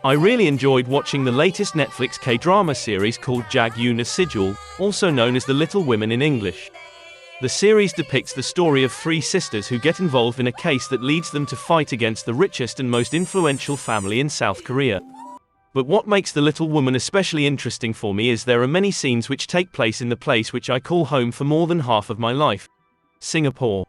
I really enjoyed watching the latest Netflix K-drama series called Jag na Sigil, also known as The Little Women in English. The series depicts the story of three sisters who get involved in a case that leads them to fight against the richest and most influential family in South Korea. But what makes The Little Woman especially interesting for me is there are many scenes which take place in the place which I call home for more than half of my life: Singapore.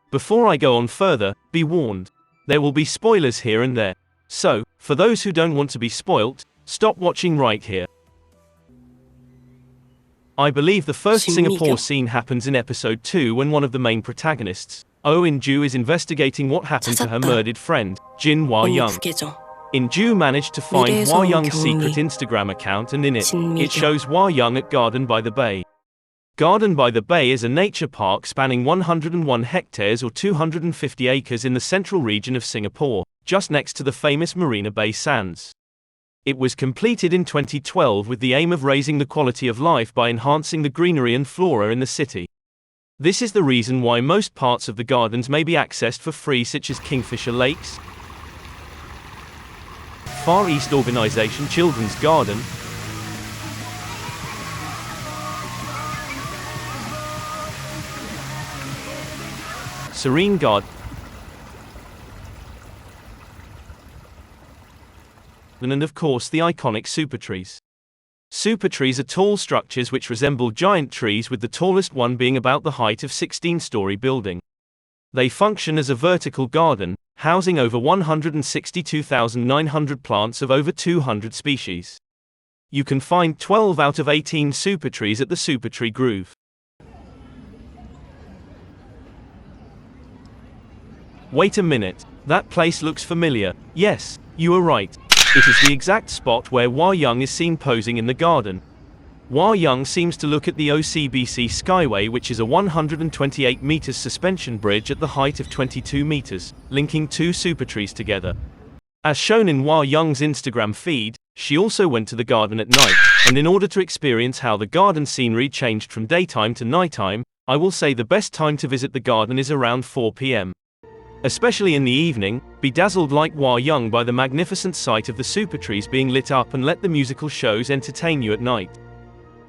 Before I go on further, be warned. There will be spoilers here and there. So, for those who don't want to be spoilt, stop watching right here. I believe the first Singapore scene happens in episode 2 when one of the main protagonists, Oh In-ju, is investigating what happened to her murdered friend, Jin Hwa-young. In-ju managed to find Hwa-young's secret Instagram account, and in it shows Hwa-young at Garden by the Bay. Garden by the Bay is a nature park spanning 101 hectares or 250 acres in the central region of Singapore, just next to the famous Marina Bay Sands. It was completed in 2012 with the aim of raising the quality of life by enhancing the greenery and flora in the city. This is the reason why most parts of the gardens may be accessed for free, such as Kingfisher Lakes, Far East Organization Children's Garden, Serene Garden, and of course the iconic super trees. Super trees are tall structures which resemble giant trees, with the tallest one being about the height of 16-story building. They function as a vertical garden, housing over 162,900 plants of over 200 species. You can find 12 out of 18 super trees at the Super Tree Grove. Wait a minute, that place looks familiar. Yes, you are right. It is the exact spot where Hwa-young is seen posing in the garden. Hwa-young seems to look at the OCBC Skyway, which is a 128 meters suspension bridge at the height of 22 meters, linking two super trees together. As shown in Hwa-young's Instagram feed, she also went to the garden at night, and in order to experience how the garden scenery changed from daytime to nighttime, I will say the best time to visit the garden is around 4 p.m. Especially in the evening, be dazzled like Hwa-young by the magnificent sight of the super trees being lit up, and let the musical shows entertain you at night.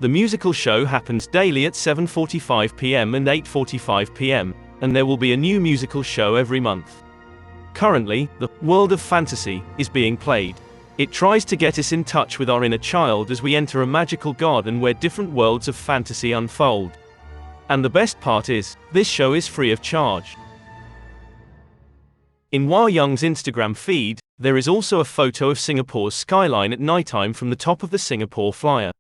The musical show happens daily at 7:45 p.m. and 8:45 p.m., and there will be a new musical show every month. Currently, the World of Fantasy is being played. It tries to get us in touch with our inner child as we enter a magical garden where different worlds of fantasy unfold. And the best part is, this show is free of charge. In Hwa-young's Instagram feed, there is also a photo of Singapore's skyline at nighttime from the top of the Singapore Flyer.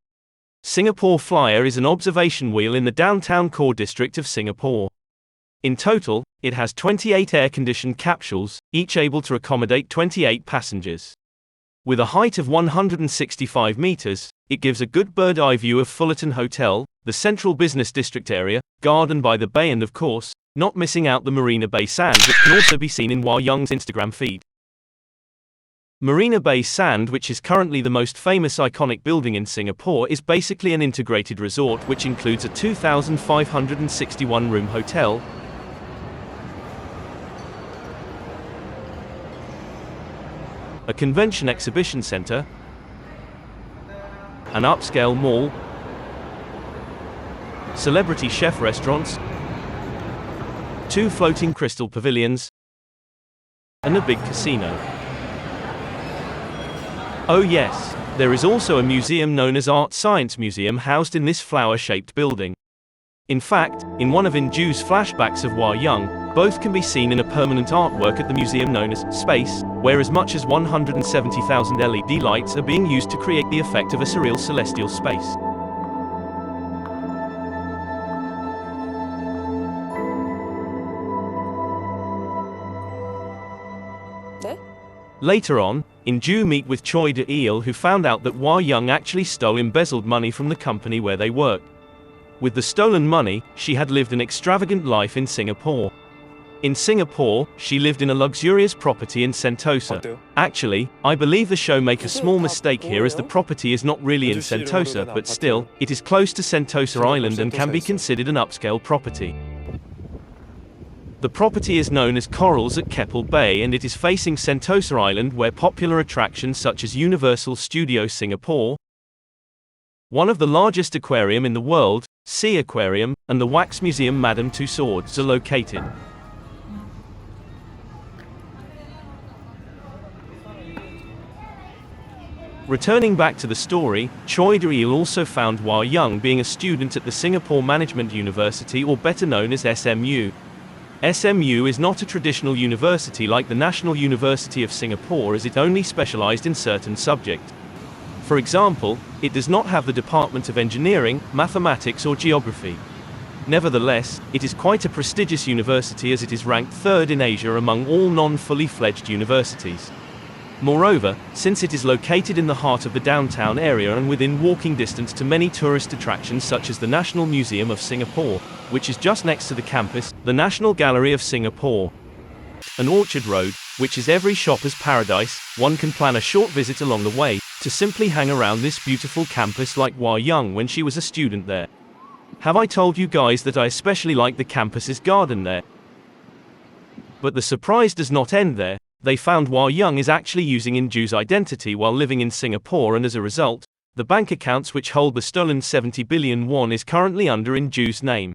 Singapore Flyer is an observation wheel in the downtown core district of Singapore. In total, it has 28 air-conditioned capsules, each able to accommodate 28 passengers. With a height of 165 meters, it gives a good bird-eye view of Fullerton Hotel, the central business district area, Garden by the Bay, and of course, not missing out the Marina Bay Sands, which can also be seen in Hwa-young's Instagram feed. Marina Bay Sand, which is currently the most famous iconic building in Singapore, is basically an integrated resort which includes a 2,561-room hotel, a convention exhibition center, an upscale mall, celebrity chef restaurants, 2 floating crystal pavilions, and a big casino. Oh yes, there is also a museum known as Art Science Museum housed in this flower-shaped building. In fact, in one of In-ju's flashbacks of Hwa-young, both can be seen in a permanent artwork at the museum known as Space, where as much as 170,000 LED lights are being used to create the effect of a surreal celestial space. Later on, In-ju meet with Choi De-il, who found out that Hwa-young actually stole embezzled money from the company where they worked. With the stolen money, she had lived an extravagant life in Singapore. In Singapore, she lived in a luxurious property in Sentosa. Actually, I believe the show make a small mistake here, as the property is not really in Sentosa, but still, it is close to Sentosa Island and can be considered an upscale property. The property is known as Corals at Keppel Bay and it is facing Sentosa Island where popular attractions such as Universal Studios Singapore, one of the largest aquarium in the world, Sea Aquarium, and the Wax Museum Madame Tussauds are located. Returning back to the story, Choi De-il also found Hua Young being a student at the Singapore Management University, or better known as SMU. SMU is not a traditional university like the National University of Singapore, as it only specialized in certain subjects. For example, it does not have the Department of Engineering, Mathematics or Geography. Nevertheless, it is quite a prestigious university as it is ranked third in Asia among all non-fully fledged universities. Moreover, since it is located in the heart of the downtown area and within walking distance to many tourist attractions such as the National Museum of Singapore, which is just next to the campus, the National Gallery of Singapore, and Orchard Road, which is every shopper's paradise, one can plan a short visit along the way, to simply hang around this beautiful campus like Hua Young when she was a student there. Have I told you guys that I especially like the campus's garden there? But the surprise does not end there. They found Hua Young is actually using Inju's identity while living in Singapore, and as a result, the bank accounts which hold the stolen 70 billion won is currently under Inju's name.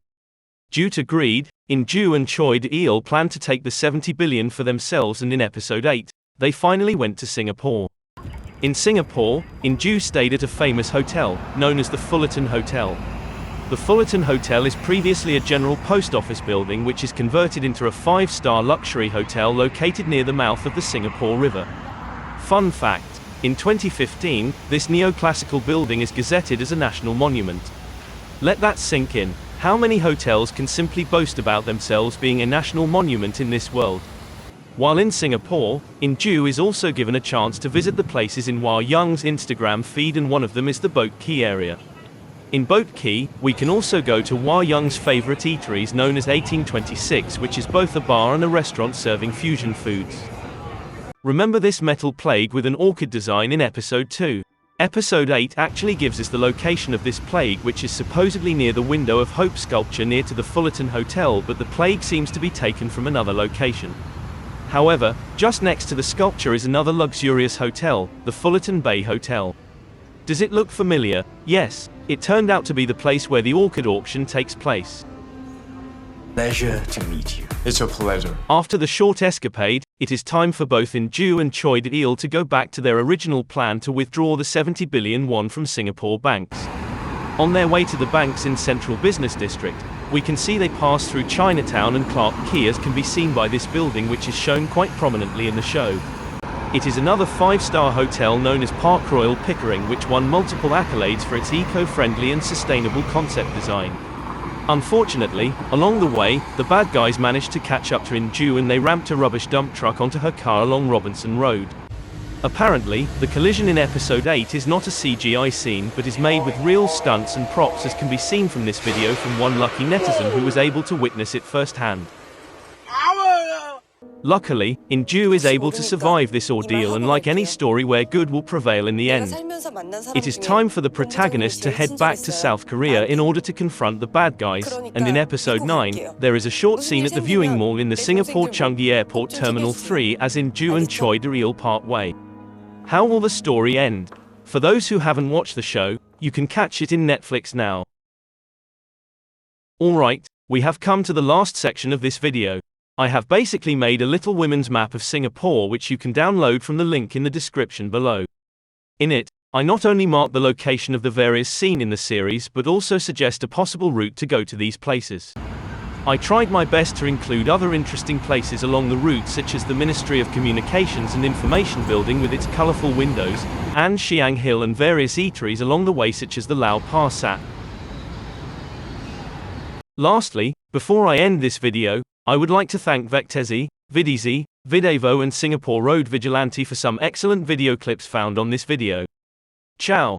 Due to greed, Inju and Choi De-il planned to take the 70 billion for themselves, and in episode 8, they finally went to Singapore. In Singapore, Inju stayed at a famous hotel, known as the Fullerton Hotel. The Fullerton Hotel is previously a general post office building which is converted into a 5-star luxury hotel located near the mouth of the Singapore River. Fun fact, in 2015, this neoclassical building is gazetted as a national monument. Let that sink in. How many hotels can simply boast about themselves being a national monument in this world? While in Singapore, Inju is also given a chance to visit the places in Hua Young's Instagram feed, and one of them is the Boat Quay area. In Boat Quay, we can also go to Hua Young's favorite eateries known as 1826, which is both a bar and a restaurant serving fusion foods. Remember this metal plague with an orchid design in episode 2. Episode 8 actually gives us the location of this plague, which is supposedly near the Window of Hope sculpture near to the Fullerton Hotel, but the plague seems to be taken from another location. However, just next to the sculpture is another luxurious hotel, the Fullerton Bay Hotel. Does it look familiar? Yes, it turned out to be the place where the orchid auction takes place. Pleasure to meet you. It's a pleasure. After the short escapade, it is time for both Inju and Choi De-il to go back to their original plan to withdraw the 70 billion won from Singapore banks. On their way to the banks in Central Business District, we can see they pass through Chinatown and Clarke Quay, as can be seen by this building which is shown quite prominently in the show. It is another 5-star hotel known as Park Royal Pickering, which won multiple accolades for its eco-friendly and sustainable concept design. Unfortunately, along the way, the bad guys managed to catch up to Inju and they ramped a rubbish dump truck onto her car along Robinson Road. Apparently, the collision in episode 8 is not a CGI scene but is made with real stunts and props, as can be seen from this video from one lucky netizen who was able to witness it firsthand. Luckily, Inju is able to survive this ordeal, and like any story where good will prevail in the end, it is time for the protagonist to head back to South Korea in order to confront the bad guys, and in episode 9, there is a short scene at the viewing mall in the Singapore Changi Airport Terminal 3 as Inju and Choi De-il part way. How will the story end? For those who haven't watched the show, you can catch it in Netflix now. Alright, we have come to the last section of this video. I have basically made a little women's map of Singapore which you can download from the link in the description below. In it, I not only mark the location of the various scenes in the series but also suggest a possible route to go to these places. I tried my best to include other interesting places along the route, such as the Ministry of Communications and Information building with its colourful windows, and Siang Hill, and various eateries along the way such as the Lau Pa Sat. Lastly, before I end this video, I would like to thank Vectezi, Vidizi, Videvo and Singapore Road Vigilante for some excellent video clips found on this video. Ciao!